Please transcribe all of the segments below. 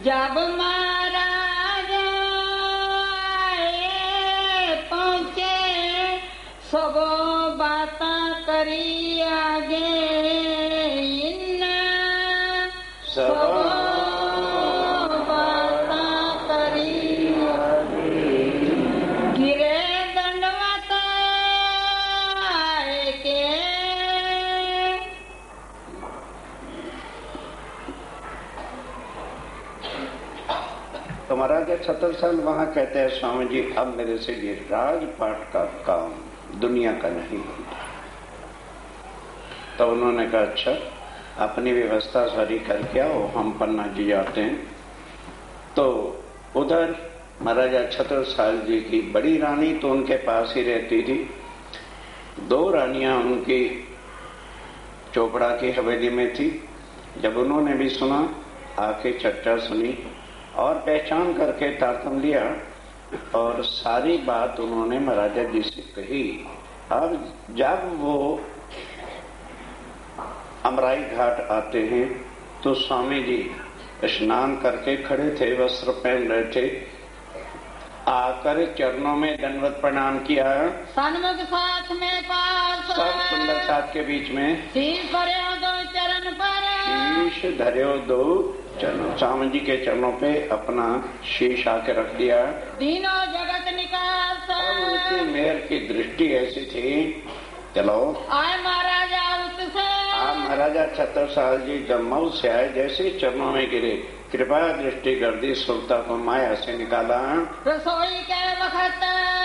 जब महाराज पहुँचे सब बाता करी आगे इन्ना सब बाता करी गिरे दंडवत के तो महाराज छत्रसाल वहां कहते हैं स्वामी जी अब मेरे से ये राजपाट का काम दुनिया का नहीं होता। तो उन्होंने कहा अच्छा अपनी व्यवस्था सारी करके आओ, हम पन्ना जी जाते हैं। तो उधर महाराजा छत्रसाल जी की बड़ी रानी तो उनके पास ही रहती थी, दो रानियां उनकी चोपड़ा की हवेली में थी। जब उन्होंने भी सुना आके चर्चा सुनी और पहचान करके तारतम लिया और सारी बात उन्होंने महाराजा जी से कही। अब जब वो अमराई घाट आते हैं तो स्वामी जी स्नान करके खड़े थे, वस्त्र पहन रहे थे, आकर चरणों में दंडवत प्रणाम किया। सन्मुख साथ में पास सब सुंदर साथ के बीच में शीश धर्यो दो चरण पर शीश धर्यो दो चरण, स्वामी जी के चरणों पे अपना शीश आके रख दिया। तीनों जगत निकास उनकी मेहर की दृष्टि ऐसी थी, चलो आए महाराजा उससे आप महाराजा छत्रसाल जी जम्मू से आए, जैसे चरणों में गिरे कृपा दृष्टि कर दी, सुलता को माया से निकाला। रसोई के वक्त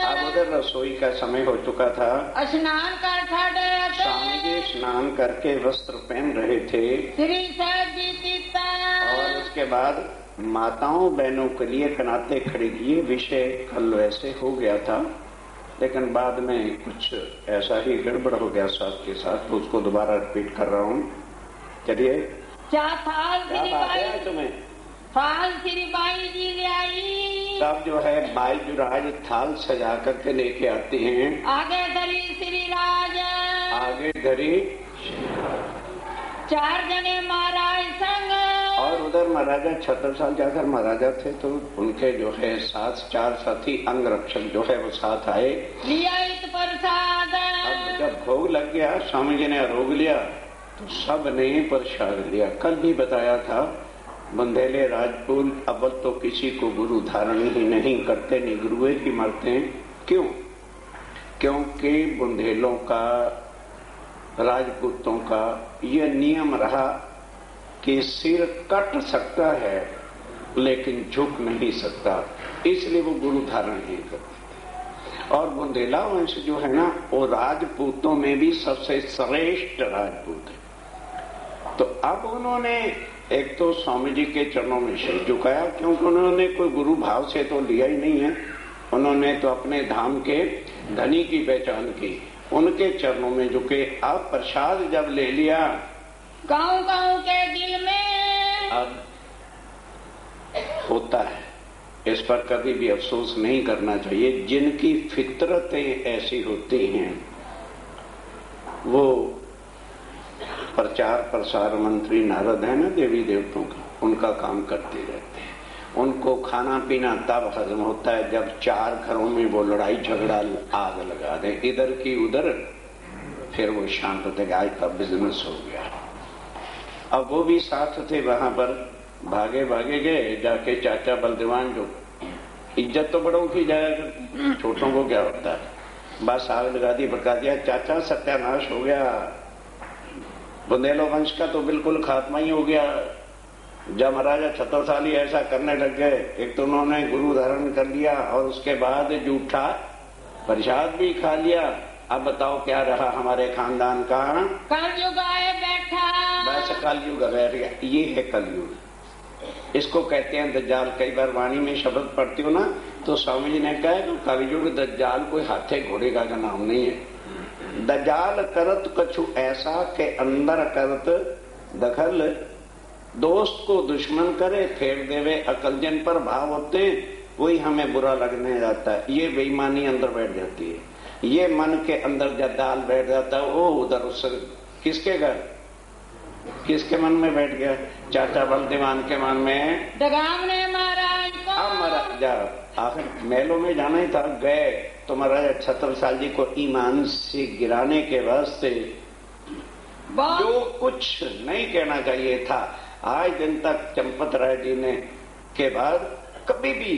अब उधर रसोई का समय हो चुका था, स्नान कर खड़े स्वामी जी स्नान करके वस्त्र पहन रहे थे श्री सजीता और उसके बाद माताओं बहनों के लिए कनाते खड़ी। ये विषय कल वैसे हो गया था लेकिन बाद में कुछ ऐसा ही गड़बड़ हो गया साथ के साथ, तो उसको दोबारा रिपीट कर रहा हूँ। चलिए क्या थाल क्या बात है तुम्हें? थाल श्री बाई जी ले आई, सब जो है बाई जुराज थाल सजा करके लेके आती हैं। आगे धरी श्री राज आगे धरी चार जने महाराज संग और उधर महाराजा छत्रसाल जाकर महाराजा थे तो उनके जो है साथ चार साथी अंग रक्षक जो है वो साथ आए। लिया इत प्रसाद अब जब भोग लग गया स्वामी जी ने रोग लिया तो सब ने प्रसाद लिया। कल भी बताया था बुंदेले राजपूत अव्वल तो किसी को गुरु धारण ही नहीं करते, नहीं गुरुए ही मरते हैं। क्यों? क्योंकि बुंदेलों का राजपूतों का यह नियम रहा कि सिर कट सकता है लेकिन झुक नहीं सकता, इसलिए वो गुरु धारण नहीं करते। और बुंदेला वंश जो है ना वो राजपूतों में भी सबसे श्रेष्ठ राजपूत है। तो अब उन्होंने एक तो स्वामी जी के चरणों में सिर झुकाया, क्योंकि उन्होंने कोई गुरु भाव से तो लिया ही नहीं है, उन्होंने तो अपने धाम के धनी की पहचान की, उनके चरणों में झुके। अब प्रसाद जब ले लिया गाँव गाँव के दिल में अब होता है, इस पर कभी भी अफसोस नहीं करना चाहिए। जिनकी फितरतें ऐसी होती हैं वो प्रचार प्रसार मंत्री नारद है ना देवी देवताओं का, उनका काम करते रहते हैं। उनको खाना पीना तब हजम होता है जब चार घरों में वो लड़ाई झगड़ा आग लगा दे, इधर की उधर, फिर वो शांत होते कि आज का बिजनेस हो गया। अब वो भी साथ थे वहां पर, भागे भागे गए जाके चाचा बलदेवान जो इज्जत तो बड़ों की जाए, छोटों को क्या होता है, बस आग लगा दी, भड़का दिया, चाचा सत्यानाश हो गया, बुंदेलो वंश का तो बिल्कुल खात्मा ही हो गया। जब महाराजा छत्रसाली ऐसा करने लग गए, एक तो उन्होंने गुरु धारण कर लिया और उसके बाद जूठा प्रसाद भी खा लिया। अब बताओ क्या रहा हमारे खानदान का? कलयुग आए बैठा, बस कलयुग बैठ गया, ये है कलयुग। इसको कहते हैं दज्जाल। कई बार वाणी में शब्द पढ़ती हो ना तो स्वामी जी ने कहा कि कलयुग दज्जाल कोई हाथे घोड़े का नाम नहीं है। दज्जाल करत कछु ऐसा के अंदर करत दखल, दोस्त को दुश्मन करे फेर देवे अकलजन पर भाव होते, वही हमें बुरा लगने जाता है। ये बेईमानी अंदर बैठ जाती है, ये मन के अंदर जब दाल बैठ जाता है वो उधर उस किसके घर किसके मन में बैठ गया? चाचा बलदेवान के मन में। डगाम ने महाराज को। अब महाराज आखिर महलों में जाना ही था, गए तो महाराज छत्रसाल जी को ईमान से गिराने के वास्ते जो कुछ नहीं कहना चाहिए था, आज दिन तक चंपत राय जी ने के बाद कभी भी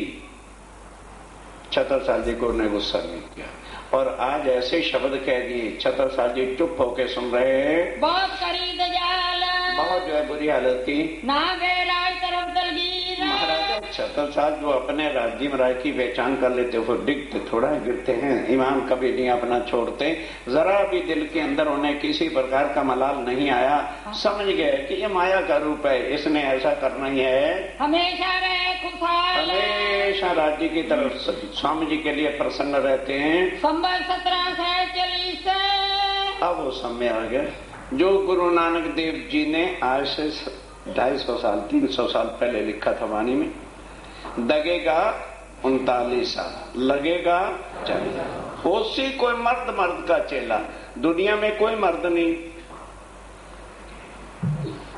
छत्रसाल जी को ने गुस्सा नहीं किया। और आज ऐसे शब्द कह दिए, छत्रसाल जी चुप होके सुन रहे हैं। बहुत करीब जाल, बहुत जो है बुरी हालत की। ना गए राज तरफ दलगीर। महाराजा छत्रसाल जो अपने राज्य महाराज की पहचान कर लेते वो डिगते थोड़ा गिरते हैं, ईमान कभी नहीं अपना छोड़ते। जरा भी दिल के अंदर उन्हें किसी प्रकार का मलाल नहीं आया, समझ गए कि ये माया का रूप है, इसने ऐसा करना ही है। हमेशा रहे खुशहाल, हमेशा राज्य की तरफ स्वामी जी के लिए प्रसन्न रहते हैं। संबत 1740 अब वो समय आ गया जो गुरु नानक देव जी ने आज से 250 साल 300 साल पहले लिखा था वाणी में। दगेगा 39 साल, लगेगा 40। होशी कोई मर्द मर्द का चेला, दुनिया में कोई मर्द नहीं।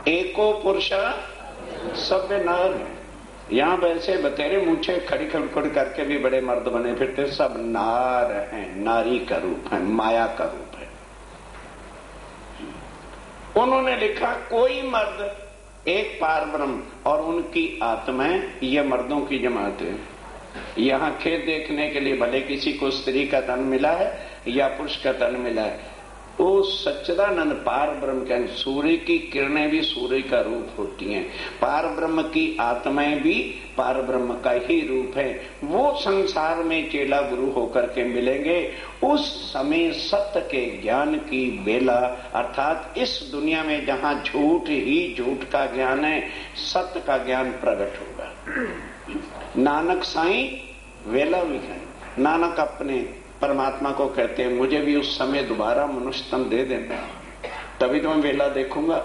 एको पुरुष सभ्य नार है। यहाँ वैसे बतेरे मूछे खड़ी खड़खड़ करके भी बड़े मर्द बने फिरते, सब नार हैं, नारी का रूप है, माया का रूप है। उन्होंने लिखा कोई मर्द एक पार ब्रह्म और उनकी आत्माएं, ये मर्दों की जमात है। यहाँ खेत देखने के लिए भले किसी को स्त्री का तन मिला है या पुरुष का तन मिला है, वो सच्चिदानंद पार ब्रह्म के सूर्य की किरणें भी सूर्य का रूप होती हैं, पार ब्रह्म की आत्माएं भी पार ब्रह्म का ही रूप है। वो संसार में चेला गुरु होकर के मिलेंगे। उस समय सत्य के ज्ञान की बेला, अर्थात इस दुनिया में जहाँ झूठ ही झूठ का ज्ञान है, सत्य का ज्ञान प्रकट होगा। नानक साईं वेला विखाई, नानक अपने परमात्मा को कहते हैं मुझे भी उस समय दोबारा मनुष्य तन दे देना, तभी तो मैं वेला देखूंगा।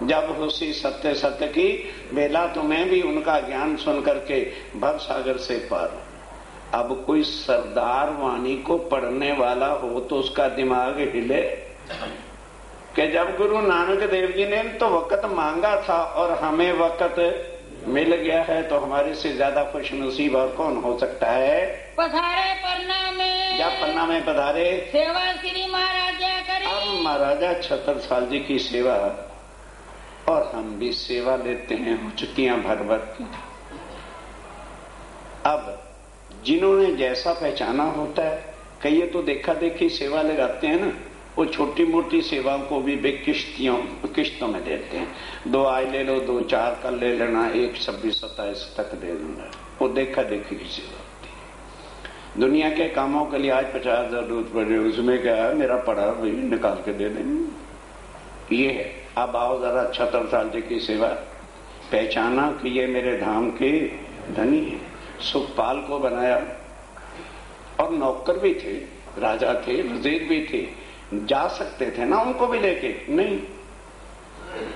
जब उसी सत्य सत्य की वेला तो मैं भी उनका ज्ञान सुन करके भव सागर से पार। अब कोई सरदार वाणी को पढ़ने वाला हो तो उसका दिमाग हिले कि जब गुरु नानक देव जी ने तो वक्त मांगा था और हमें वक्त मिल गया है, तो हमारे से ज्यादा खुश नसीब और कौन हो सकता है। पधारे पन्ना में, जब पन्ना में पधारे, सेवा श्री महाराजा करी। अब महाराजा छत्रसाल जी की सेवा, और हम भी सेवा लेते हैं चुकियां भर भर की। अब जिन्होंने जैसा पहचाना होता है, कई तो देखा देखी सेवा लगाते हैं ना, वो छोटी मोटी सेवाओं को भी वे किश्तों में देते हैं। 2 आज ले लो, 2 4 कल ले लेना, 1 26 27 तक दे दूंगा। वो देखा देखी की सेवा होती है। दुनिया के कामों के लिए आज 50,000 जरूरत पड़े, उसमें क्या है, मेरा पड़ा भाई निकाल के दे देंगे, ये है। अब आओ जरा छत्रसाल जी की सेवा, पहचाना कि ये मेरे धाम के धनी है। सुखपाल को बनाया, और नौकर भी थे, राजा थे, वजीर भी थे, जा सकते थे ना उनको भी लेके, नहीं,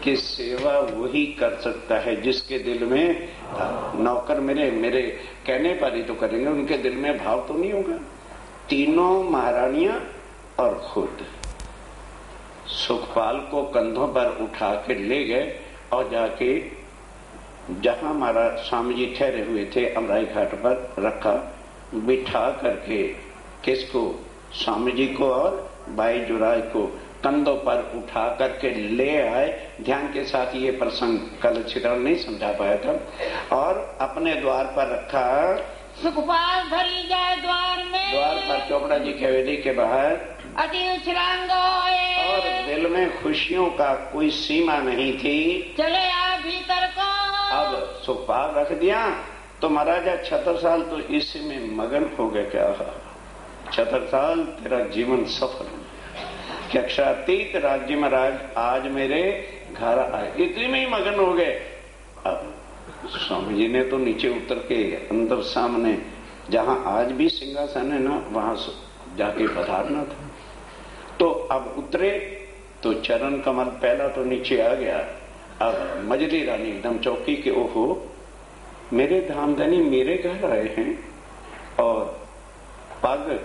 कि सेवा वही कर सकता है जिसके दिल में नौकर मेरे कहने पर ही तो करेंगे, उनके दिल में भाव तो नहीं होगा। तीनों महारानियां और खुद सुखपाल को कंधों पर उठा के ले गए और जाके जहां महाराज स्वामी जी ठहरे हुए थे अमराई घाट पर रखा, बिठा करके किसको, स्वामी जी को और बाई जुराई को कंधों पर उठा करके ले आए। ध्यान के साथ ये प्रसंग कल छिद्र नहीं समझा पाया था। और अपने द्वार पर रखा, सुखपाल धरी जाए द्वार में, द्वार पर चोपड़ा जी की हवेली के बाहर अति उछलांग और दिल में खुशियों का कोई सीमा नहीं थी। चले आ भीतर को, अब सुखपाल रख दिया तो महाराजा छत्रसाल तो इसी में मगन हो गए। क्या छत्रसाल तेरा जीवन सफल कि अक्षरातीत राज्य महाराज आज मेरे घर आए, इतने में ही मगन हो गए। अब स्वामी जी ने तो नीचे उतर के अंदर सामने जहां आज भी सिंहासन है ना, वहां जाके पधारना था। तो अब उतरे तो चरण कमल पहला तो नीचे आ गया। अब मजली रानी एकदम चौकी के, ओहो मेरे धामधनी मेरे घर आए हैं और पग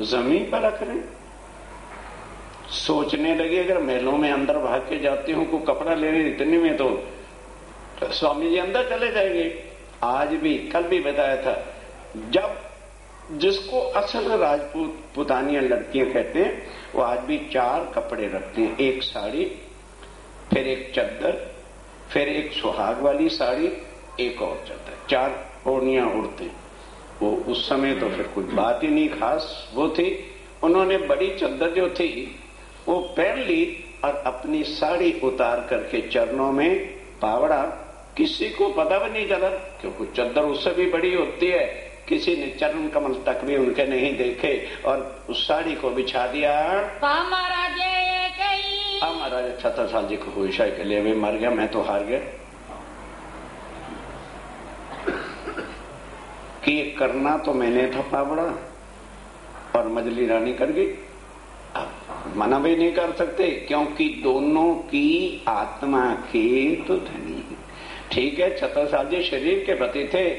जमीन पर रख रहे। सोचने लगी अगर महलों में अंदर भाग के जाती हूं को कपड़ा लेने इतने में तो स्वामी जी अंदर चले जाएंगे। आज भी कल भी बताया था, जब जिसको असल राजपूत पुतानिया लड़कियां कहते हैं वो आज भी 4 कपड़े रखते हैं, एक साड़ी, फिर एक चद्दर, फिर एक सुहाग वाली साड़ी, एक और चद्दर, 4 ओढ़नियां उड़ते। वो उस समय तो फिर कुछ बात ही नहीं खास वो थी। उन्होंने बड़ी चद्दर जो थी वो पहन ली और अपनी साड़ी उतार करके चरणों में पावड़ा, किसी को पता भी नहीं चला क्योंकि चद्दर उससे भी बड़ी होती है। किसी ने चरण कमल तक भी उनके नहीं देखे और उस साड़ी को बिछा दिया। महाराज 76 साल जी को हुई के लिए वे मर गया, मैं तो हार गया कि ये करना तो मैंने था पावड़ा और मजली रानी कर गई। अब मना भी नहीं कर सकते क्योंकि दोनों की आत्मा के तो धनी। ठीक है 76 साल जी शरीर के प्रति थे,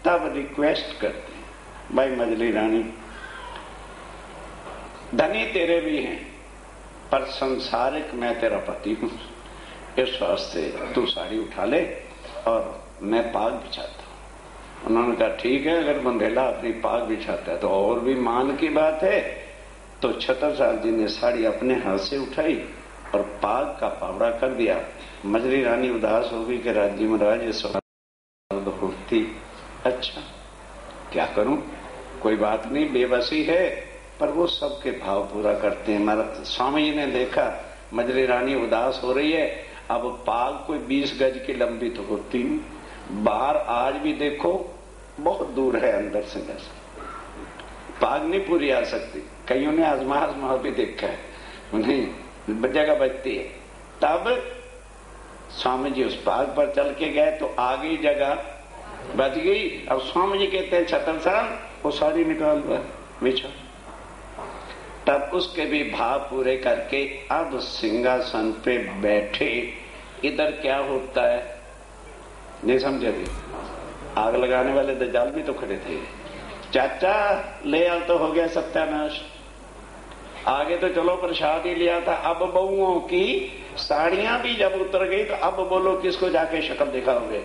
तब रिक्वेस्ट करते भाई मजली रानी धनी तेरे भी हैं पर संसारिक मैं तेरा पति हूं, इस वास्ते तू साड़ी उठा ले और मैं पाग बिछाता हूं। उन्होंने कहा ठीक है, अगर बंधेला अपनी पाग बिछाता है तो और भी मान की बात है। तो 76 साल जी ने साड़ी अपने हाथ से उठाई और पाग का पावड़ा कर दिया। मजली रानी उदास हो गई कि राज्य महाराज इस होती, अच्छा क्या करूं, कोई बात नहीं, बेबसी है, पर वो सबके भाव पूरा करते हैं। स्वामी जी ने देखा मजली रानी उदास हो रही है, अब पाग कोई 20 गज की लंबी तो होती नहीं, बाहर आज भी देखो बहुत दूर है अंदर से गज, पाग नहीं पूरी आ सकती। कईयों ने आजमा भी देखा है, उन्हें जगह बचती है। तब स्वामी जी उस पाग पर चल के गए तो आगे जगह बच गई। अब स्वामी जी कहते हैं 76 साल वो साड़ी निकाल बिछा। तब उसके भी भाव पूरे करके अब सिंहासन पे बैठे। इधर क्या होता है नहीं समझे भी, आग लगाने वाले दज्जाल भी तो खड़े थे। चाचा ले आओ तो हो गया सत्यानाश, आगे तो चलो प्रसाद ही लिया था। अब बहुओं की साड़ियां भी जब उतर गई तो अब बोलो किसको जाके शक्ल दिखाओगे।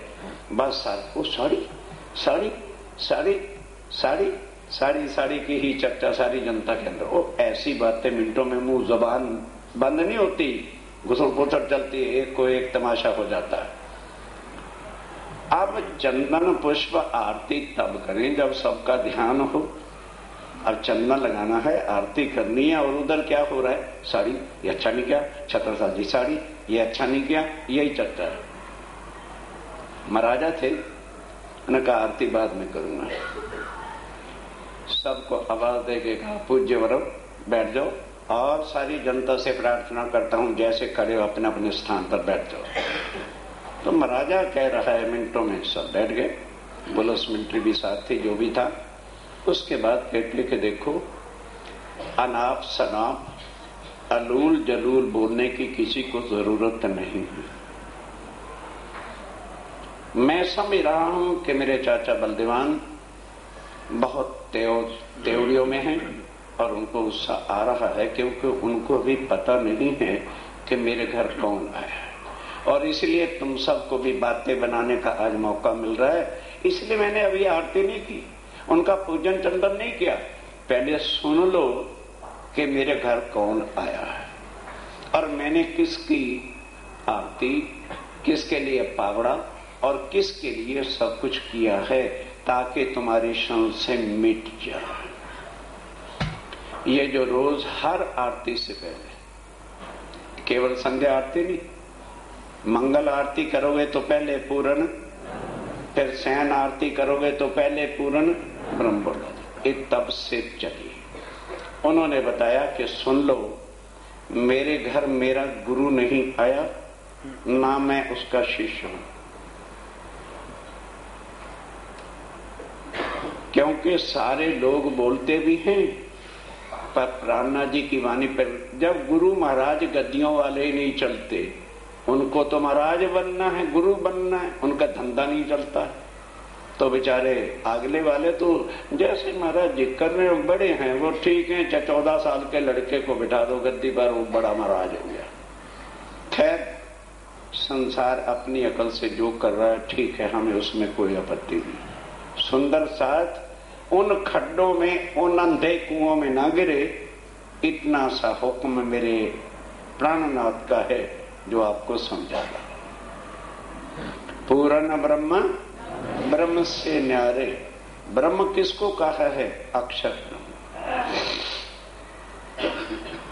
बस वो साड़ी साड़ी साड़ी साड़ी साड़ी साड़ी की ही चर्चा सारी जनता के अंदर। वो ऐसी बातें मिनटों में मुंह जबान बंद नहीं होती, घुसड़ पुसड़ चलती है, एक को एक तमाशा हो जाता है। अब चंदन पुष्प आरती तब करें जब सबका ध्यान हो। अब चंदन लगाना है, आरती करनी है, और उधर क्या हो रहा है, साड़ी ये अच्छा नहीं किया, 76 साल जी साड़ी ये अच्छा नहीं किया, यही चर्चा है। महाराजा थे, उन्होंने कहा आरती बाद में करूंगा। सबको आवाज दे के कहा पूज्य वरव बैठ जाओ, और सारी जनता से प्रार्थना करता हूं जैसे खड़े हो अपने अपने स्थान पर बैठ जाओ। तो महाराजा कह रहा है, मिनटों में सब बैठ गए, पुलिस मिलिट्री भी साथ थी, जो भी था। उसके बाद कहते कि देखो अनाप शनाप अलूल जलूल बोलने की किसी को जरूरत नहीं है। मैं समझ रहा हूं कि मेरे चाचा बलदेवान बहुत त्योड़ियों में हैं और उनको गुस्सा आ रहा है क्योंकि उनको भी पता नहीं है कि मेरे घर कौन आया है, और इसलिए तुम सबको भी बातें बनाने का आज मौका मिल रहा है। इसलिए मैंने अभी आरती नहीं की, उनका पूजन चंदन नहीं किया। पहले सुन लो कि मेरे घर कौन आया है और मैंने किसकी आरती, किसके लिए पावड़ा और किसके लिए सब कुछ किया है, ताकि तुम्हारी संशय मिट जाए। ये जो रोज हर आरती से पहले, केवल संध्या आरती नहीं, मंगल आरती करोगे तो पहले पूर्ण, फिर शयन आरती करोगे तो पहले पूर्ण ब्रह्म बोलो, ये तब से चली। उन्होंने बताया कि सुन लो, मेरे घर मेरा गुरु नहीं आया, ना मैं उसका शिष्य हूं, क्योंकि सारे लोग बोलते भी हैं पर प्राणनाथ जी की वाणी पर जब गुरु महाराज गद्दियों वाले ही नहीं चलते, उनको तो महाराज बनना है, गुरु बनना है, उनका धंधा नहीं चलता है। तो बेचारे अगले वाले तो जैसे महाराज जी कर रहे हो, बड़े हैं वो ठीक है, 14 साल के लड़के को बिठा दो गद्दी पर, वो बड़ा महाराज हो गया। खैर संसार अपनी अकल से जो कर रहा है ठीक है, हमें उसमें कोई आपत्ति नहीं। सुंदर साथ उन खड्डों में, उन अंधे कुओं में ना गिरे, इतना सा हुक्म मेरे प्राणनाथ का है जो आपको समझाता। पूर्ण ब्रह्म ब्रह्म से न्यारे। ब्रह्म किसको कहा है? अक्षर ब्रह्म।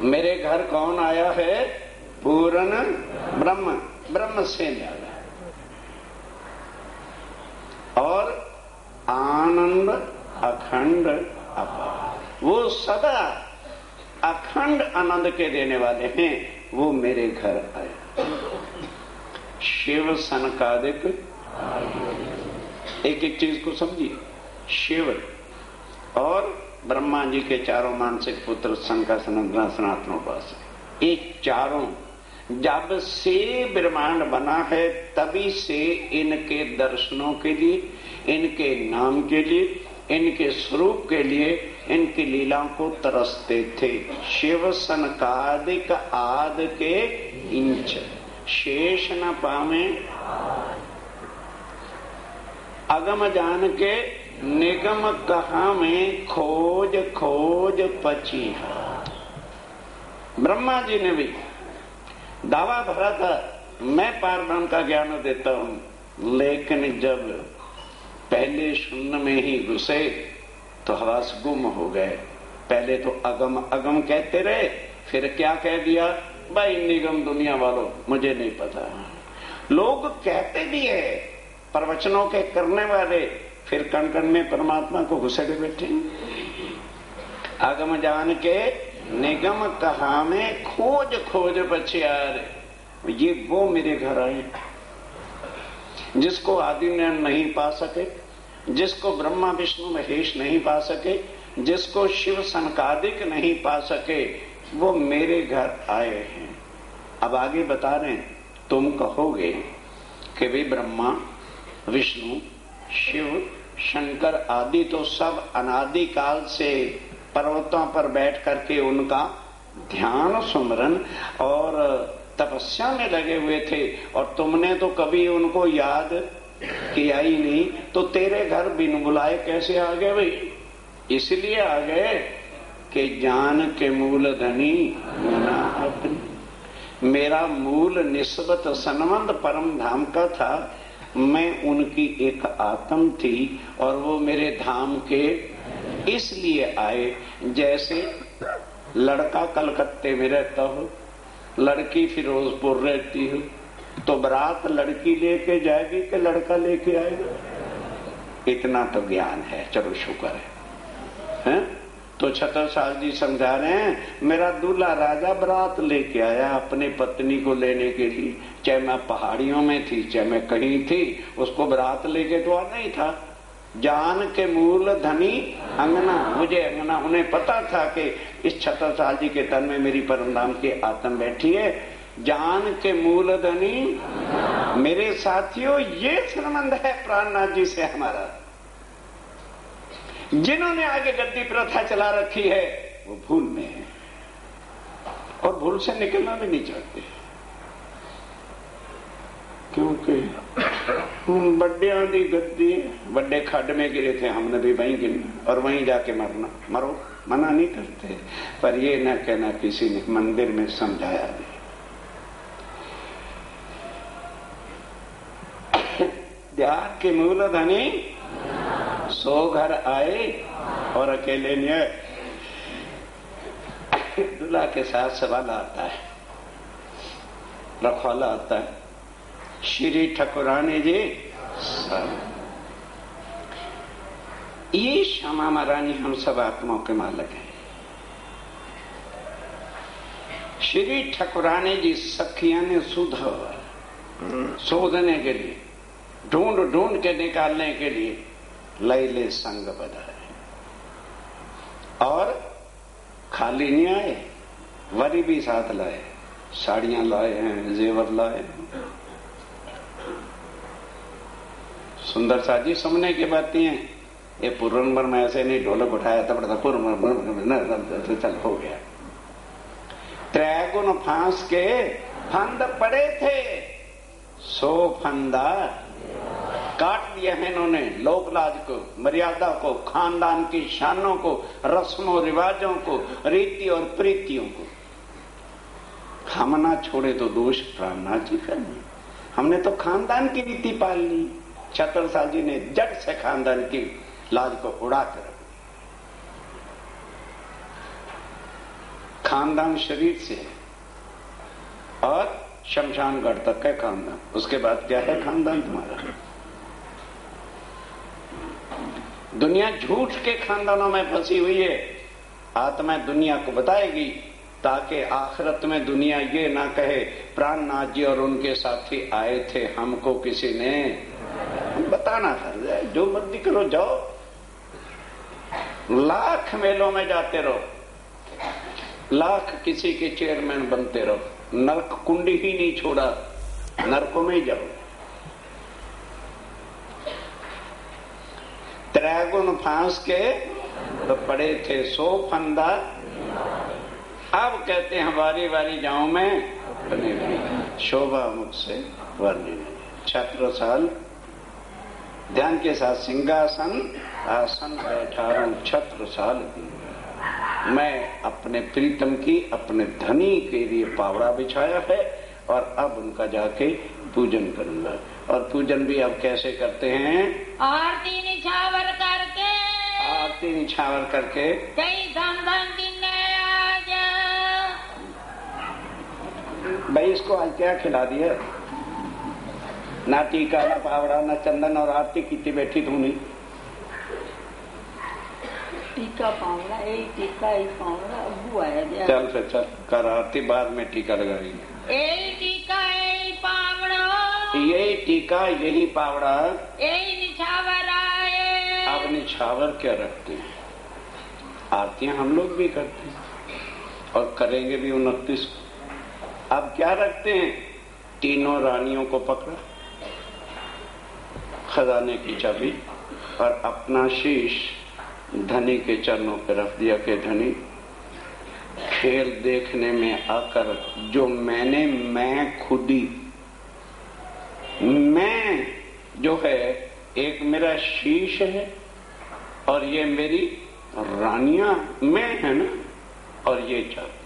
मेरे घर कौन आया है? पूर्ण ब्रह्म, ब्रह्म से न्यारा। और आनंद अखंड अपार, वो सदा अखंड आनंद के देने वाले हैं, वो मेरे घर आए। शिव सनकादिक, एक एक चीज को समझिए। शिव और ब्रह्मा जी के चारों मानसिक पुत्र सनका, सनंदना, सनातन उपासक, ये चारों जब से ब्रह्मांड बना है तभी से इनके दर्शनों के लिए, इनके नाम के लिए, इनके स्वरूप के लिए, इनकी लीलाओं को तरसते थे। शिव सनकादिक आद के इंच शेष न पावे, अगम जान के निगम कहा में खोज खोज पचीहा। ब्रह्मा जी ने भी दावा भरा था मैं पार ब्रह्म का ज्ञान देता हूं, लेकिन जब पहले शून्य में ही घुसे तो हवास गुम हो गए। पहले तो अगम अगम कहते रहे, फिर क्या कह दिया? भाई निगम दुनिया वालों, मुझे नहीं पता। लोग कहते भी है, प्रवचनों के करने वाले, फिर कण कण में परमात्मा को घुसेड़े बैठे। अगम जान के निगम कहा में खोज खोज पछियार, ये वो मेरे घर आए जिसको आदि ने नहीं पा सके, जिसको ब्रह्मा विष्णु महेश नहीं पा सके, जिसको शिव सनकादिक नहीं पा सके, वो मेरे घर आए हैं। अब आगे बता रहे हैं, तुम कहोगे कि भाई ब्रह्मा विष्णु शिव शंकर आदि तो सब अनादि काल से पर्वतों पर बैठ करके उनका ध्यान सुमरन और तपस्या में लगे हुए थे, और तुमने तो कभी उनको याद किया ही नहीं, तो तेरे घर बिन बुलाए कैसे आ गए भाई? इसलिए आ गए कि जान के मूल धनी मना अपनी। मेरा मूल निस्बत सनबंध परम धाम का था, मैं उनकी एक आत्म थी और वो मेरे धाम के इसलिए आए। जैसे लड़का कलकत्ते में रहता हो, लड़की फिरोजपुर रहती हो, तो बारात लड़की लेके जाएगी कि लड़का लेके आएगा? इतना तो ज्ञान है, चलो शुक्र है। तो छत्रसाल जी समझा रहे हैं, मेरा दूल्हा राजा बारात लेके आया अपने पत्नी को लेने के लिए, चाहे मैं पहाड़ियों में थी चाहे मैं कहीं थी, उसको बारात लेके तो आना ही था। जान के मूल धनी अंगना, मुझे अंगना, उन्हें पता था कि इस छत्रसाल जी के तन में मेरी परमधाम की आत्मा बैठी है। जान के मूल धनी, मेरे साथियों ये संबंध है प्राणनाथ जी से हमारा। जिन्होंने आगे गद्दी प्रथा चला रखी है वो भूल में है और भूल से निकलना भी नहीं चाहते, क्योंकि बड्डे आंधी गद्दी, बड्डे खड्ड में गिरे थे, हमने भी वहीं गिरना और वहीं जाके मरना। मरो, मना नहीं करते, पर ये न कहना किसी ने मंदिर में समझाया नहीं। ध्यान के मूल धनी सो घर आए और अकेले नहीं आए। दूल्हा के साथ सवाल आता है, रखवाला आता है, श्री ठकुरानी जी ये श्यामा महारानी हम सब आत्माओं के मालिक हैं। श्री ठकुरानी जी सखिया ने शोधने के लिए, ढूंढ ढूंढ के निकालने के लिए लैले संग बधाए, और खाली नहीं आए, वरी भी साथ लाए, साड़ियां लाए हैं, जेवर लाए। सुंदर सा जी सुनने की बातें हैं। ये पूर्वनबर में ऐसे नहीं ढोलक उठाया तब चल हो गया। त्रैगुण फांस के फंद पड़े थे, 100 फंदा काट दिया है इन्होंने। लोक लाज को, मर्यादा को, खानदान की शानों को, रस्मों रिवाजों को, रीति और प्रीतियों को। हम ना छोड़े तो दोष प्राणनाथ जी करने। हमने तो खानदान की रीति पाल ली। छत्रसाल जी ने जट से खानदान की लाज को उड़ा कर, खानदान शरीर से और शमशान घाट तक का खानदान, उसके बाद क्या है खानदान तुम्हारा? दुनिया झूठ के खानदानों में फंसी हुई है। आत्मा दुनिया को बताएगी ताकि आखिरत में दुनिया ये ना कहे प्राणनाथ जी और उनके साथी आए थे, हमको किसी ने बताना था। जो मर्जी करो जाओ, लाख मेलों में जाते रहो, लाख किसी के चेयरमैन बनते रहो, नरक कुंडी ही नहीं छोड़ा, नरकों में ही जाओ। त्रैगुण फांस के तो पड़े थे 100 फंदा। अब कहते हैं बारी बारी जाऊं मैं बने शोभा मुझसे वर्णन। छत्रसाल ध्यान के साथ सिंहासन आसन बैठा हूं छत्रसाल की। मैं अपने प्रीतम की, अपने धनी के लिए पावड़ा बिछाया है और अब उनका जाके पूजन करूंगा। और पूजन भी अब कैसे करते हैं? आरती निछावर करके, आरती निछावर करके कई धन धन दिन आज। भाई इसको आज क्या खिला दिया? ना टीका, ना पावड़ा, ना चंदन और आरती की बैठी तू नहीं। टीका पावड़ा, यही टीका यही पावड़ा, अबू आया। चल फिर चल कर आरती, बाद में टीका लगाएंगे। यही टीका यही पावड़ा, यही टीका यही पावड़ा, यही निछावर आए। अब निछावर क्या रखते हैं? आरतियां हम लोग भी करते हैं और करेंगे भी 29 को। अब क्या रखते हैं? तीनों रानियों को पकड़ा, खजाने की चाबी और अपना शीश धनी के चरणों पर रख दिया कि धनी, खेल देखने में आकर जो मैं खुदी, मैं जो है एक मेरा शीश है और ये मेरी रानियां मैं है ना, और ये चाबी,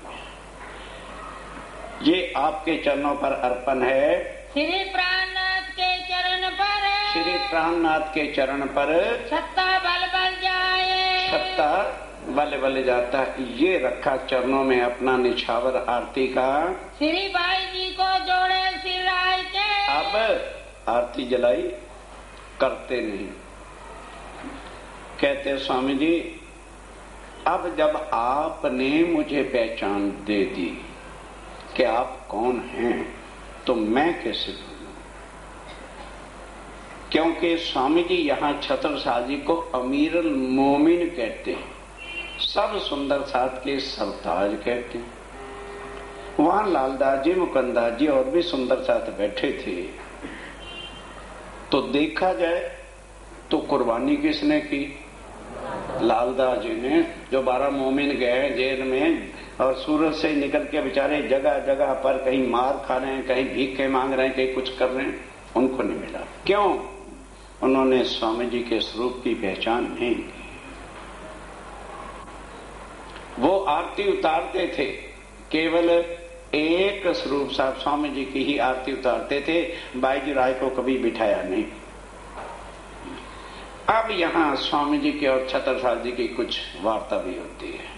ये आपके चरणों पर अर्पण है। श्री प्राणनाथ के चरण पर, श्री प्राणनाथ के चरण पर छत्ता बल बल जाए, छत्ता बल बल जाता। ये रखा चरणों में अपना निछावर आरती का। श्री भाई जी को जोड़े सिर राय के। अब आरती जलाई, करते नहीं। कहते स्वामी जी, अब जब आपने मुझे पहचान दे दी कि आप कौन हैं, तो मैं कैसे बोलूं? क्योंकि स्वामी जी यहाँ छत्रसाल जी को अमीरुल मोमिन कहते हैं, सब सुंदर साथ के सरताज कहते हैं। वहां लालदास जी, मुकंदास जी और भी सुंदर साथ बैठे थे। तो देखा जाए तो कुर्बानी किसने की? लालदास जी ने। जो 12 मोमिन गए जेल में और सूरज से निकल के बेचारे जगह जगह पर कहीं मार खा रहे हैं, कहीं भीखे मांग रहे हैं, कहीं कुछ कर रहे हैं, उनको नहीं मिला। क्यों? उन्होंने स्वामी जी के स्वरूप की पहचान नहीं की। वो आरती उतारते थे, केवल एक स्वरूप साहब स्वामी जी की ही आरती उतारते थे, बाईजी राय को कभी बिठाया नहीं। अब यहाँ स्वामी जी की और छत्रसाल जी की कुछ वार्ता भी होती है।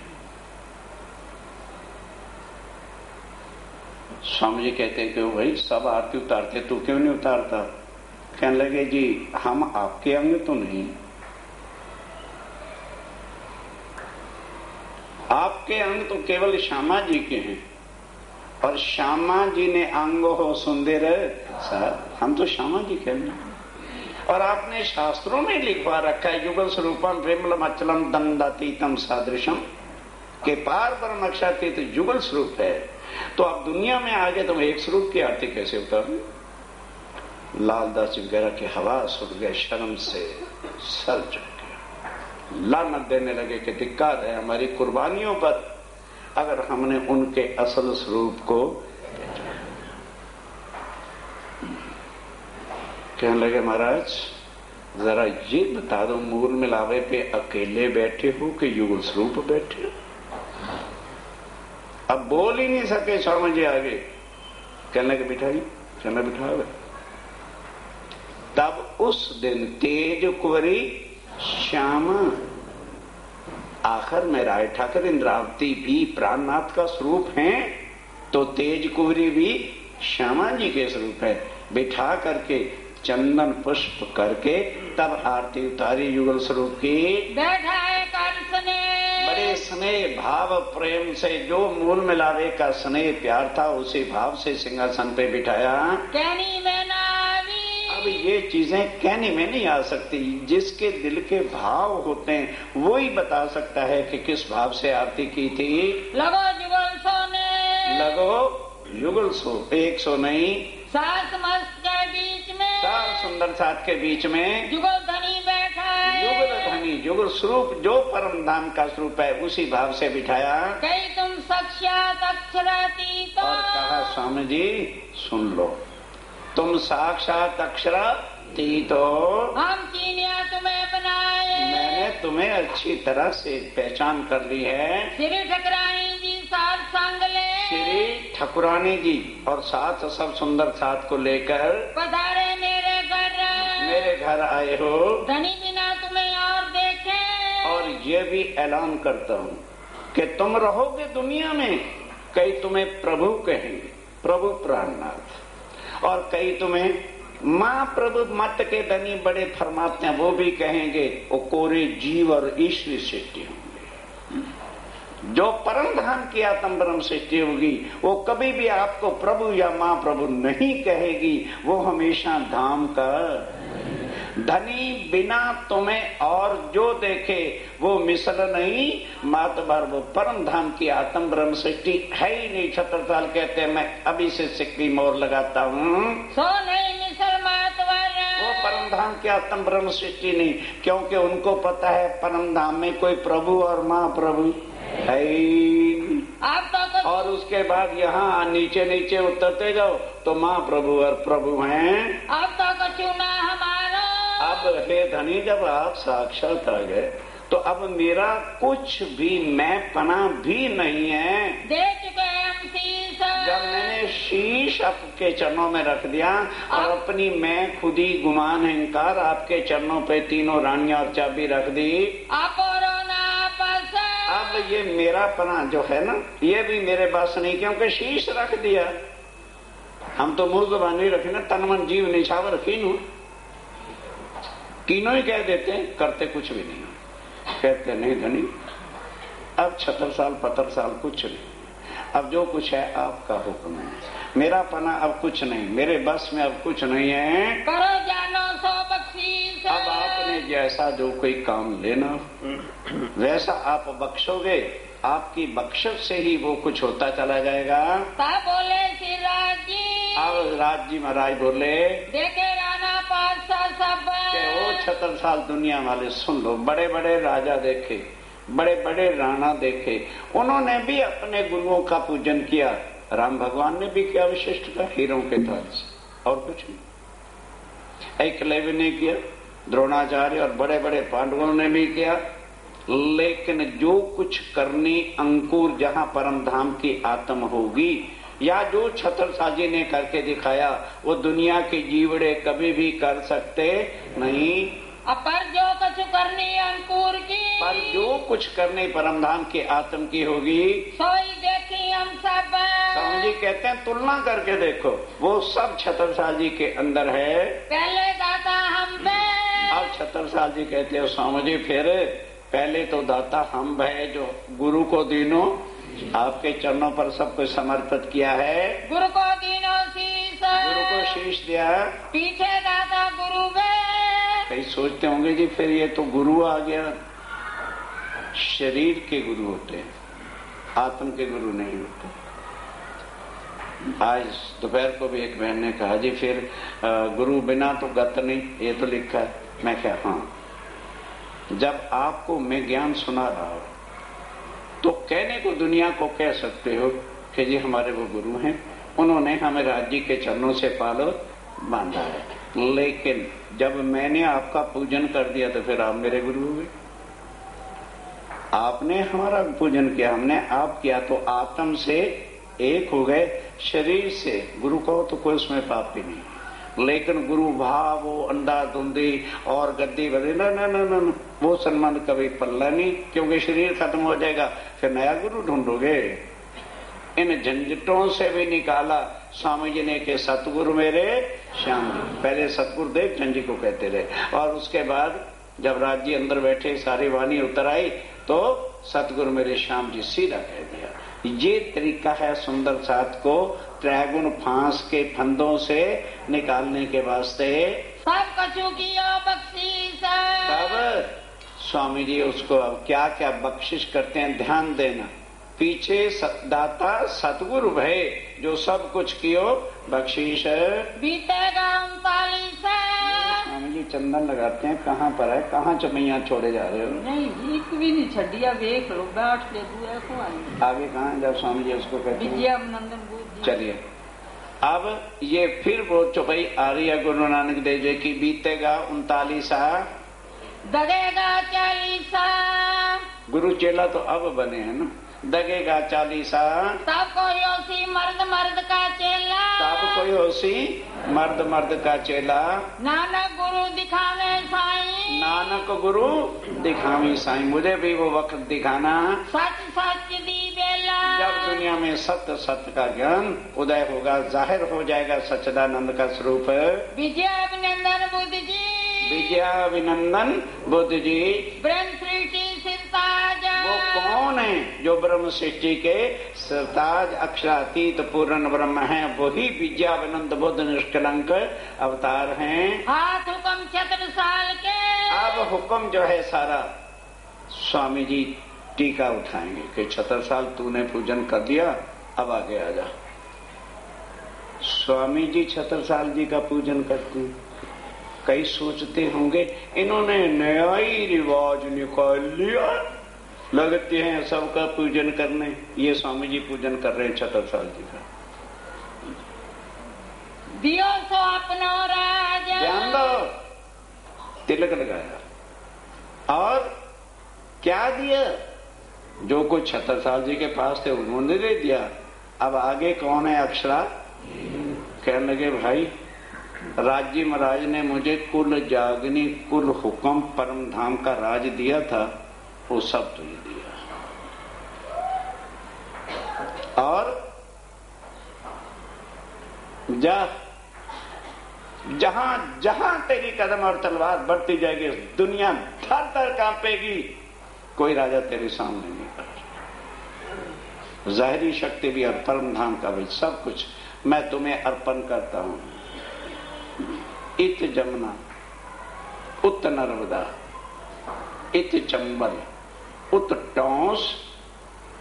स्वामी जी कहते हैं कि भाई सब आरती उतारते, तू क्यों नहीं उतारता? कहने लगे जी, हम आपके अंग तो नहीं, आपके अंग तो केवल श्यामा जी के हैं, और श्यामा जी ने अंग हो सुंदर साहब, हम तो श्यामा जी के हैं। और आपने शास्त्रों में लिखवा रखा है, युगल स्वरूपम प्रेमलम अचलम दंडातीतम सादृशम, के पार परम अक्षातीत युगल स्वरूप है। तो आप दुनिया में आगे तुम एक स्वरूप की आरती कैसे उतारो? लालदास जी वगैरह के हवास उठ गए, शर्म से सर झुक गया, लानत देने लगे कि धिक्कार है हमारी कुर्बानियों पर अगर हमने उनके असल स्वरूप को। कहने लगे महाराज जरा ये बता दो, मूल मिलावे पे अकेले बैठे हो कि युगल स्वरूप बैठे हो? अब बोल ही नहीं सके, समझ आगे। कहने लगे बिठाई, कहना बिठावे। तब उस दिन तेज कुंवरी श्यामा, आखिर में राय ठाकर इंद्रावती भी प्राणनाथ का स्वरूप है तो तेज कुंवरी भी श्यामा जी के स्वरूप है। बिठा करके चंदन पुष्प करके तब आरती उतारी युगल स्वरूप की। बैठाए कर स्नेह, बड़े स्नेह भाव प्रेम से, जो मूल मिलावे का स्नेह प्यार था उसी भाव से सिंहासन पे बिठाया। कहनी में ना आवी, अब ये चीजें कहने में नहीं आ सकती, जिसके दिल के भाव होते हैं वो ही बता सकता है कि किस भाव से आरती की थी। लगो जुगल सोने, लगो युगल सो, 100 नहीं, सास मस्त के बीच में, सार सुंदर साथ के बीच में जुगल धनी बैठा है। युगल धनी, युगल स्वरूप जो परम धाम का स्वरूप है उसी भाव से बिठाया। कहीं तुम साक्षात अक्षरातीत, और कहा स्वामी जी सुन लो, तुम साक्षात अक्षरातीत हो, हम चीनिया तुम्हें बनाए, मैंने तुम्हें अच्छी तरह से पहचान कर ली है। श्री ठकरानी जी साथ संग ले, श्री ठकुरानी जी और साथ सब सुंदर साथ को लेकर पधारे मेरे घर आए हो। धनी बिना तुम्हें और देखे, और ये भी ऐलान करता हूँ कि तुम रहोगे दुनिया में, कई तुम्हें प्रभु कहेंगे, प्रभु प्राणनाथ, और कई तुम्हें माँ प्रभु मत के धनी बड़े फरमाते हैं वो भी कहेंगे, वो कोरे जीव और ईश्वरी सृष्टि होंगे। जो परम धाम की आत्म ब्रह्म सृष्टि होगी वो कभी भी आपको प्रभु या माँ प्रभु नहीं कहेगी, वो हमेशा धाम का धनी बिना तुम्हें और जो देखे वो मिसल नहीं मातबर, वो परम धाम की आत्म ब्रह्म सृष्टि है ही नहीं। छत्रसाल कहते हैं मैं अभी से सिक्की मोर लगाता हूँ, सो नहीं मिसल मातबर, वो परम धाम की आत्म ब्रह्म सृष्टि नहीं, क्योंकि उनको पता है परम धाम में कोई प्रभु और माँ प्रभु है। अब तो और उसके बाद यहाँ नीचे नीचे उतरते जाओ तो माँ प्रभु और प्रभु हैं। अब तो कछु ना हमारा, अब हे धनी जब आप साक्षात आ गए तो अब मेरा कुछ भी मैं पना भी नहीं है। दे चुके हम शीश, जब मैंने शीश आपके चरणों में रख दिया और अपनी मैं खुदी गुमान अहंकार आपके चरणों पे तीनों रानियां और चाबी रख दी, आपो रोना आपस, अब ये मेरा पना जो है ना ये भी मेरे पास नहीं, क्योंकि शीश रख दिया। हम तो मुंह जबान नहीं रखे ना, तन मन जीव निछावर कीनू, तीनों ही कह देते हैं, करते कुछ भी नहीं। कहते नहीं धनी अब 76 साल 75 साल कुछ नहीं, अब जो कुछ है आपका हुक्म है, मेरा पना अब कुछ नहीं, मेरे बस में अब कुछ नहीं है। करो जानो सो बख्शीश, अब आपने जैसा जो कोई काम लेना वैसा आप बख्शोगे, आपकी बख्शिश से ही वो कुछ होता चला जाएगा। तब बोले श्री राज जी, अब राज जी महाराज बोले देखे राणा पातशाह सब, वो 76 साल दुनिया वाले सुन लो, बड़े बड़े राजा देखे, बड़े बड़े राणा देखे, उन्होंने भी अपने गुरुओं का पूजन किया। राम भगवान ने भी किया विशिष्ट का, हीरों के थाल से, और कुछ नहीं। एकलव्य ने किया, द्रोणाचार्य और बड़े बड़े पांडवों ने भी किया, लेकिन जो कुछ करनी अंकुर जहां परम धाम की आत्म होगी या जो छत्रसाल जी ने करके दिखाया वो दुनिया के जीवड़े कभी भी कर सकते नहीं। पर जो कुछ करनी अंकुर की, पर जो कुछ करनी परम धाम की आत्म की होगी सोई देखी हम सब। स्वामी जी कहते हैं तुलना करके देखो, वो सब छत्रसाल जी के अंदर है, पहले दाता हम पे, अब छत्रसाल जी कहते हो स्वामी जी फिर पहले तो दाता हम है जो गुरु को दीनों आपके चरणों पर सब कुछ समर्पित किया है, गुरु को दीनों शीश, गुरु को शीश दिया, पीछे दाता गुरु वे। कई सोचते होंगे जी फिर ये तो गुरु आ गया, शरीर के गुरु होते हैं, आत्म के गुरु नहीं होते। आज दोपहर को भी एक बहन ने कहा जी फिर गुरु बिना तो गत नहीं, ये तो लिखा है। मैं क्या, हाँ, जब आपको मैं ज्ञान सुना रहा हूं तो कहने को दुनिया को कह सकते हो कि जी हमारे वो गुरु हैं, उन्होंने हमें राज्य के चरणों से पालो बांधा है, लेकिन जब मैंने आपका पूजन कर दिया तो फिर आप मेरे गुरु हुए। आपने हमारा पूजन किया, हमने आप किया, तो आत्म से एक हो गए, शरीर से गुरु कहो तो कोई उसमें पाप भी नहीं। लेकिन गुरु भाव वो अंधाधुंधी और गद्दी बदे न, वो सम्मान कभी पल्ला नहीं, क्योंकि शरीर खत्म हो जाएगा, फिर नया गुरु ढूंढोगे। इन झंझटों से भी निकाला स्वामी जी ने के सतगुरु मेरे श्याम जी। पहले सतगुरुदेव चंद जी को कहते रहे, और उसके बाद जब राज्य अंदर बैठे सारी वाणी उतर आई तो सतगुरु मेरे श्याम जी सीधा कह दिया। ये तरीका है सुंदर साथ को त्रैगुण फांस के फंदों से निकालने के वास्ते। सब कछु किया बख्शीश, तब स्वामी जी उसको अब क्या क्या बख्शिश करते हैं, ध्यान देना। पीछे दाता सतगुरु भय, जो सब कुछ कियो बख्शीश बीतेगा 39। स्वामी जी चंदन लगाते हैं, कहाँ पर है, कहाँ चमैया छोड़े जा रहे हो? नहीं, एक भी नहीं छड़िया, वेख लो, बैठ ले दुआ को आई। आगे कहाँ जब स्वामी जी उसको कहते हैं विजयानंदन बोल। चलिए अब ये फिर वो चौपाई आ रही है गुरु नानक देव जी की। बीतेगा 39, दगेगा 40। गुरु चेला तो अब बने हैं ना। दगेगा 40, सब कोई ओसी मर्द मर्द का चेला, सब कोई होसी मर्द मर्द का चेला। नानक गुरु दिखावे साईं, नानक गुरु दिखावी साईं। मुझे भी वो वक्त दिखाना सच सच दी बेला, जब दुनिया में सत्य सत्य का ज्ञान उदय होगा, जाहिर हो जाएगा सच्चिदानंद का स्वरूप। विजयाभिनंदन बुद्ध जी, विजयाभिनंदन बुद्ध जी। ब्रह्म सृष्टि सिरताज, वो कौन है जो ब्रह्म सृष्टि के सिरताज अक्षरातीत पूर्ण ब्रह्म है, वही विजयाभिनंद बुद्ध निष्कलंक अवतार हैं। हाथ हुक्म 76 साल के, अब हुक्म जो है सारा स्वामी जी टीका उठाएंगे कि 76 साल तूने पूजन कर दिया, अब आगे आ जा। स्वामी जी 76 साल जी का पूजन करते हैं। कई सोचते होंगे इन्होंने नया ही रिवाज निकाल लिया, लगते हैं सबका पूजन करने। ये स्वामी जी पूजन कर रहे हैं 76 साल जी का। दियो सो अपनो राज, ध्यान दो, तिलक लगाया और क्या दिया? जो कुछ 76 साल जी के पास थे उन्होंने दे दिया। अब आगे कौन है अक्षरा? कहने लगे भाई राज्य महाराज ने मुझे कुल जागनी कुल हुक्म परम धाम का राज दिया था, वो सब तुझे दिया। और जहां जहां तेरी कदम और तलवार बढ़ती जाएगी दुनिया थर थर कांपेगी, कोई राजा तेरे सामने नहीं कर। जाहिरी शक्ति भी और परम धाम का भी सब कुछ मैं तुम्हें अर्पण करता हूं। इत जमुना उत नर्मदा इत चंबल उत टौस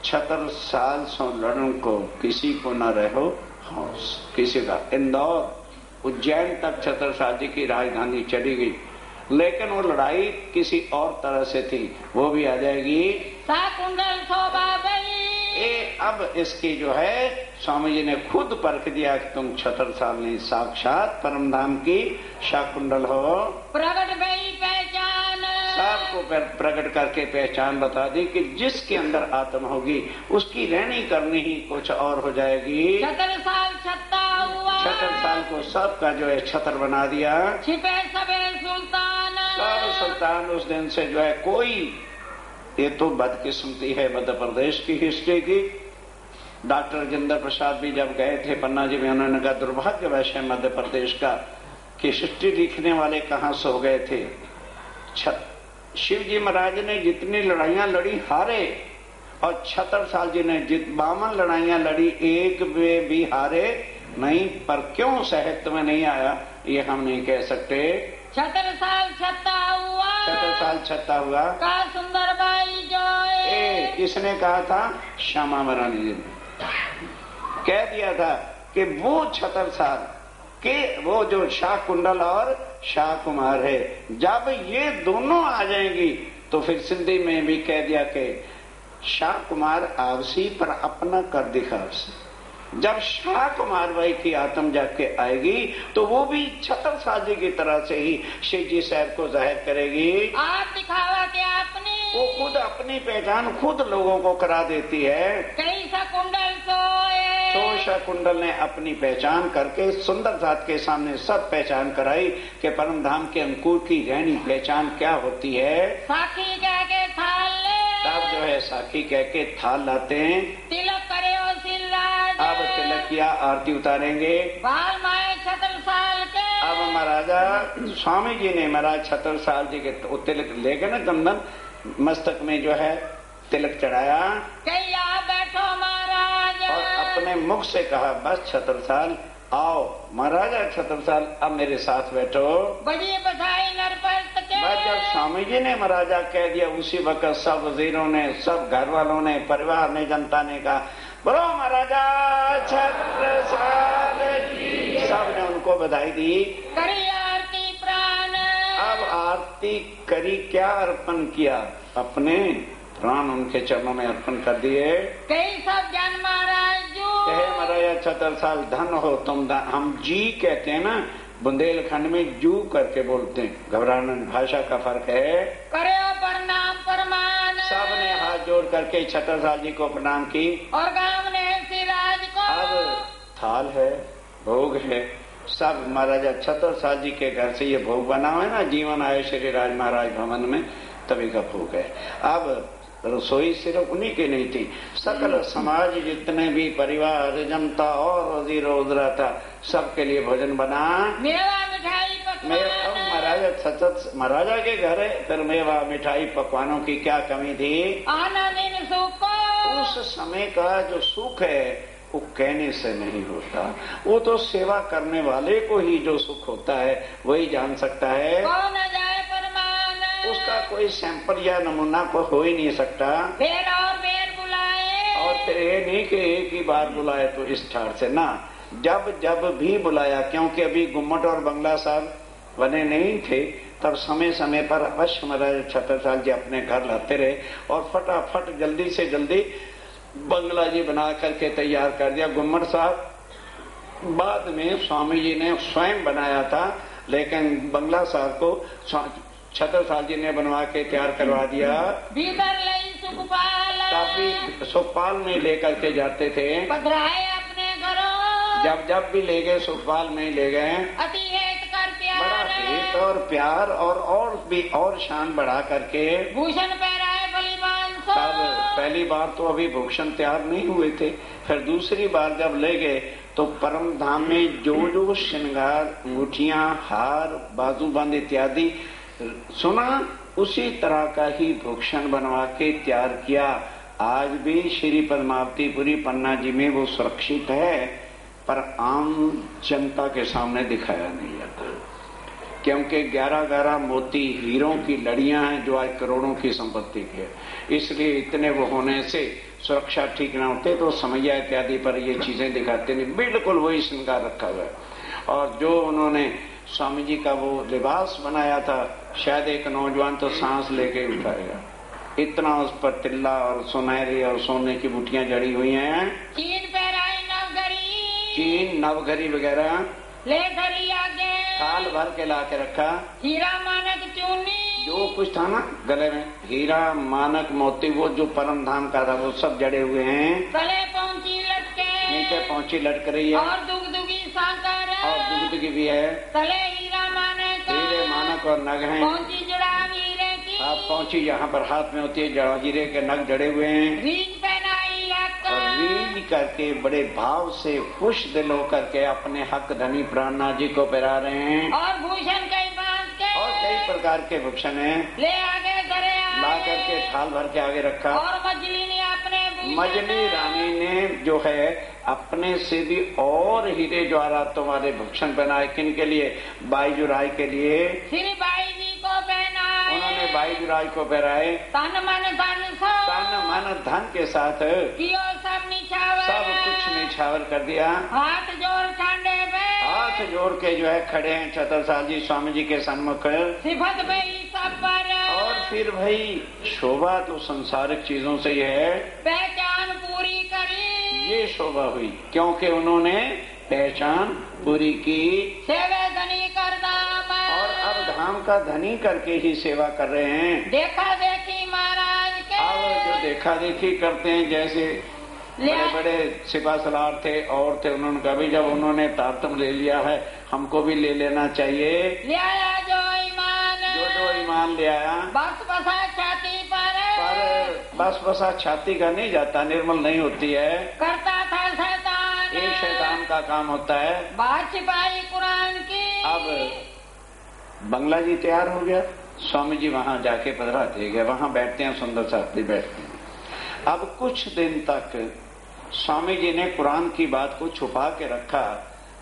76 साल सो लड़न को किसी को न रहो हौस। किसी का इंदौर उज्जैन तक 76 साल जी की राजधानी चली गई, लेकिन वो लड़ाई किसी और तरह से थी, वो भी आ जाएगी। कुंडल शोभा गई, अब इसकी जो है स्वामी जी ने खुद परख दिया कि तुम 76 साल नहीं, साक्षात परमधाम की शाकुंडल हो। प्रकट गई पहचान, सबको प्रकट करके पहचान बता दी कि जिसके अंदर आत्मा होगी उसकी रहनी करनी ही कुछ और हो जाएगी। 76 साल छत्ता हुआ, 76 साल को सबका जो है छतर बना दिया। छिपे सबे सुल्तान, सब सुल्तान उस दिन से जो है कोई, ये तो बदकिस्मती है मध्य प्रदेश की हिस्ट्री की। डॉक्टर राजेंद्र प्रसाद भी जब गए थे पन्ना जी में, उन्होंने कहा दुर्भाग्य वैसे मध्य प्रदेश का कि हिस्ट्री लिखने वाले कहां सो गए थे। शिव जी महाराज ने जितनी लड़ाइयां लड़ी हारे, और 76 साल जी ने 52 लड़ाइयां लड़ी, एक में भी हारे नहीं। पर क्यों साहित्य में नहीं आया ये हम नहीं कह सकते। 76 साल छत्ता हुआ, 76 साल छत्ता हुआ का सुंदर बाई जो किसने कहा था? श्यामा महारानी जी ने कह दिया था कि वो छतरसाल के वो जो शाह कुंडल और शाह कुमार है, जब ये दोनों आ जाएंगी तो फिर सिंधी में भी कह दिया कि शाह कुमार आवसी पर अपना कर दिखावसी। जब शाह कुमार भाई की आत्म जाग के आएगी तो वो भी छतरसाल जी की तरह से ही शिव जी साहब को जाहिर करेगी। आप दिखावा के आपने वो खुद अपनी पहचान खुद लोगों को करा देती है। कई सा कुंडल सोए, तो शाह कुंडल ने अपनी पहचान करके सुंदर जात के सामने सब पहचान कराई कि परम धाम के अंकुर की रहनी पहचान क्या होती है। साखी कह के थाल ले, तब जो है साखी कह के थाल लाते हैं। तिलक करे ओ सिलराज, अब तिलक किया, आरती उतारेंगे। बाल माए छतरसाल के, अब महाराजा स्वामी जी ने महाराज छतरसाल जी के तिलक ले गए ना, चंदन मस्तक में जो है तिलक चढ़ाया कई आ बैठो महाराज, और अपने मुख से कहा बस छतरसाल आओ, महाराजा छतरसाल अब मेरे साथ बैठो। बड़ी बधाई नरपत के, बस जब स्वामी जी ने महाराजा कह दिया उसी वक्त सब वजीरों ने, सब घर वालों ने, परिवार ने, जनता ने कहा बोलो महाराजा छतरसाल जी, सबने उनको बधाई दी। करी आरती प्राण, अब आरती करी, क्या अर्पण किया, अपने प्राण उनके चरणों में अर्पण कर दिए। कई सब जन महाराज जो कहे महाराजा छतरसाल धन हो तुम, हम जी कहते हैं ना, बुंदेलखंड में जू करके बोलते हैं, घबराना भाषा का फर्क है। करे ओ प्रणाम परमान, सबने हाथ जोड़ करके छतरसाल जी को प्रणाम की। और गांव ने सिराज को, अब थाल है, भोग है, सब महाराजा छतरसाल जी के घर से ये भोग बना हुआ है ना, जीवन आए श्री राज महाराज भवन में, तभी का भोग है। अब रसोई सिर्फ उन्हीं की नहीं थी, सकल समाज जितने भी परिवार, जनता और वजीर उजरा था, सबके लिए भोजन बना। मेवा मिठाई पकवान, महाराजा के घर है, फिर मेवा मिठाई पकवानों की क्या कमी थी। आनंद सुख, उस समय का जो सुख है वो कहने से नहीं होता, वो तो सेवा करने वाले को ही जो सुख होता है वही जान सकता है। कौन जाए परमान, उसका कोई सैंपल या नमूना को हो ही नहीं सकता। बेर और बेर बुलाए, और फिर ये नहीं कि एक ही बार बुलाए तो इस ठाड़ से ना, जब जब भी बुलाया, क्योंकि अभी गुम्मट और बंगला साहब बने नहीं थे, तब समय समय पर अवश्य महाराज छतरसाल जी अपने घर लाते रहे और फटाफट जल्दी से जल्दी बंगला जी बना करके तैयार कर दिया। गुम्मट साहब बाद में स्वामी जी ने स्वयं बनाया था, लेकिन बंगला साहब को छतरसाल जी ने बनवा के तैयार करवा दिया। भीतर लई सुखपाल, काफी सुखपाल में लेकर के जाते थे, पधराए अपने घरों, जब जब भी ले गए सुखपाल में ले गए, अति हेत कर बड़ा प्यार, हित और प्यार और भी और शान बढ़ा करके। भूषण पहराए बलिमान सो, तब पहली बार तो अभी भूषण तैयार नहीं हुए थे, फिर दूसरी बार जब ले गए तो परम धाम में जो जो श्रृंगार, अंगूठियां, हार, बाजूबंद इत्यादि सुना, उसी तरह का ही भूषण बनवा के तैयार किया। आज भी श्री पद्मावतीपुरी पन्ना जी में वो सुरक्षित है, पर आम जनता के सामने दिखाया नहीं जाता, क्योंकि 11-11 मोती हीरों की लड़ियां हैं जो आज करोड़ों की संपत्ति के, इसलिए इतने वो होने से सुरक्षा ठीक ना होते तो समैया इत्यादि पर ये चीजें दिखाते नहीं, बिल्कुल वही श्रृंगार रखा हुआ है। और जो उन्होंने स्वामी जी का वो लिबास बनाया था, शायद एक नौजवान तो सांस लेके उठाएगा, इतना उस पर तिल्ला और सुनहरी और सोने की बूटियां जड़ी हुई हैं। चीन पहराई नवघरी, चीन नवघरी वगैरह ले घरी आगे, साल भर के ला के रखा। हीरा मानक चूनी, जो कुछ था ना गले में, हीरा मानक मोती, वो जो परम धाम का था वो सब जड़े हुए हैं। गले पहुंची लटके, नीचे पहुंची लटक रही है, और दुगदुगी साकर, और दुगदुगी भी है। तले हीरा मानक, हीरे मानक और नग हैं। पहुंची जुड़ा हीरे की, आप पहुंची यहाँ पर हाथ में होती है, जड़ाजीरे के नग जड़े हुए हैं। रीझ पहनाई हक, और रीझ करके बड़े भाव से खुश दिल होकर के अपने हक धनी प्राणनाथ जी को पहरा रहे हैं। और भूषण कई बांध के, और कई प्रकार के भूषण हैं, ले आगे करे ला करके थाल भर के आगे रखा। और मछली ने अपने मजली रानी ने जो है अपने से भी और हीरे ज्वारात तुम्हारे भूषण बनाए, किन के लिए? बाईजुराय के लिए। श्री बाई जी को पहनाए, उन्होंने बाईजुराय को पहनाए। तन मन धन सो, तन मन धन के साथ कियो सब निछावर, सब कुछ कुछ निछावर कर दिया। हाथ जोड़ छांडे पे, हाथ जोड़ के जो है खड़े हैं छत्रसाल जी स्वामी जी के सम्मुख। सिफत में सब पर और फिर भाई शोभा तो संसारिक चीजों से ही है, पहचान पूरी करी, ये शोभा हुई क्योंकि उन्होंने पहचान पूरी की। सेवे धनी कर दाम, और अब धाम का धनी करके ही सेवा कर रहे हैं। देखा देखी महाराज के, अब जो देखा देखी करते हैं, जैसे बड़े बड़े सिपा सलार थे और थे, उन्होंने कहा जब उन्होंने तारतम ले लिया है हमको भी ले लेना चाहिए। ले आया जो ईमान ले आया, बस बसा छाती पर बस बसा छाती का नहीं जाता, निर्मल नहीं होती है, करता था शैतान, एक शैतान का काम होता है। बात छिपाई कुरान की। अब बंगला जी तैयार हो गया, स्वामी जी वहां जाके पधराते गए, वहां बैठते हैं, सुंदर शास्त्री बैठते हैं। अब कुछ दिन तक स्वामी जी ने कुरान की बात को छुपा के रखा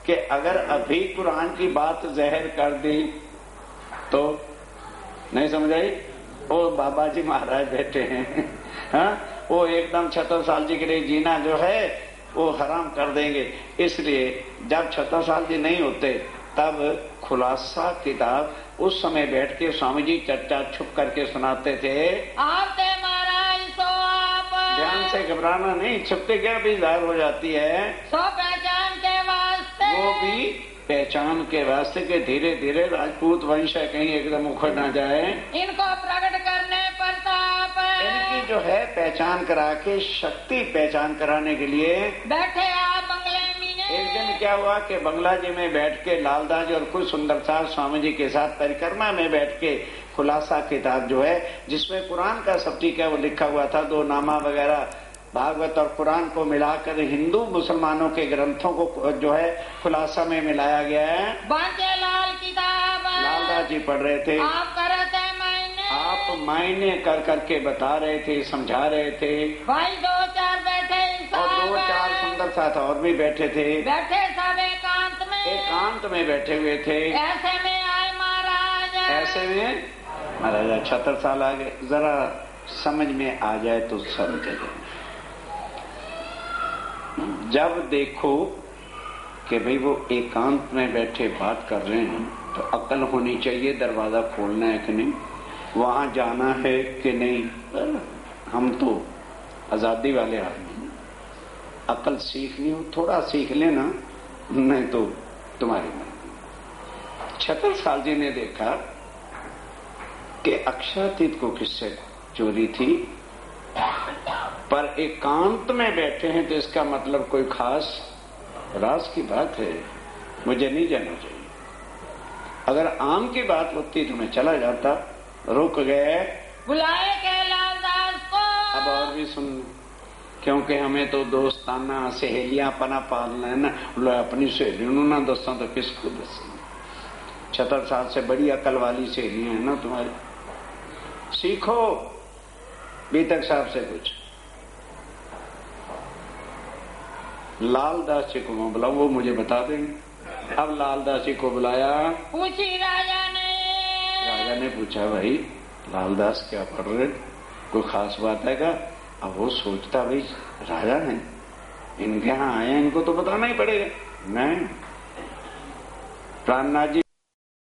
कि अगर अभी कुरान की बात जहर कर दी तो नहीं समझ आई। वो बाबा जी महाराज बैठे हैं, हाँ, वो एकदम छत्रसाल जी के लिए जीना जो है वो हराम कर देंगे। इसलिए जब छत्रसाल जी नहीं होते तब खुलासा किताब उस समय बैठ के स्वामी जी चर्चा छुप करके सुनाते थे। आपते महाराज सो आप, ध्यान से घबराना नहीं, छुपते क्या भी जाहिर हो जाती है। सो पहचान के वास्ते, वो भी पहचान के वास्ते के धीरे धीरे राजपूत वंश है कहीं एकदम उखड़ ना जाए। इनको प्रकट करने प्रताप, इनकी जो है पहचान करा के शक्ति पहचान कराने के लिए बैठे आप बंगले में। एक दिन क्या हुआ कि बंगला जी में बैठ के लालदास जी और कुछ सुंदरसार स्वामी जी के साथ परिक्रमा में बैठ के खुलासा किताब जो है जिसमें कुरान का सब ठीक है वो लिखा हुआ था, 2 नामा वगैरह भागवत और कुरान को मिलाकर हिंदू मुसलमानों के ग्रंथों को जो है खुलासा में मिलाया गया है। बांके लाल किताब लालदास जी पढ़ रहे थे, आप करते मायने, आप मायने कर करके बता रहे थे, समझा रहे थे। भाई 2-4 बैठे और 2-4 सुंदर साथ और भी बैठे थे, बैठे सब एकांत में बैठे हुए थे। ऐसे में आए महाराज, ऐसे में महाराजा छत्रसाल आ गए। जरा समझ में आ जाए तो समझ जाए। जब देखो कि भाई वो एकांत में बैठे बात कर रहे हैं तो अक्ल होनी चाहिए, दरवाजा खोलना है कि नहीं, वहां जाना है कि नहीं। हम तो आजादी वाले आदमी, अक्ल सीखनी हो थोड़ा सीख लेना, नहीं तो तुम्हारी मर्जी। छत्रसाल जी ने देखा कि अक्षरातीत को किससे चोरी थी, पर एकांत में बैठे हैं तो इसका मतलब कोई खास राज की बात है, मुझे नहीं जाना चाहिए। अगर आम की बात होती तो मैं चला जाता, रुक गए, बुलाए के लालदास को। अब और भी सुन, क्योंकि हमें तो दोस्ताना सहेलियां पना पालना है ना, बोले अपनी सहेलियों ना दोस्तों तो किसको दसा। छत्रसाल से बड़ी अकल वाली सहेलियां हैं ना तुम्हारी, सीखो बीतक साहब से कुछ। लालदास जी को बुलाओ, वो मुझे बता देंगे। अब लालदास जी को बुलाया, पूछी राजा ने पूछा भाई लालदास क्या पढ़ रहे, कोई खास बात है क्या। अब वो सोचता भाई राजा है, इनके यहाँ आए, इनको तो बताना ही पड़ेगा। नहीं, प्राणनाथ जी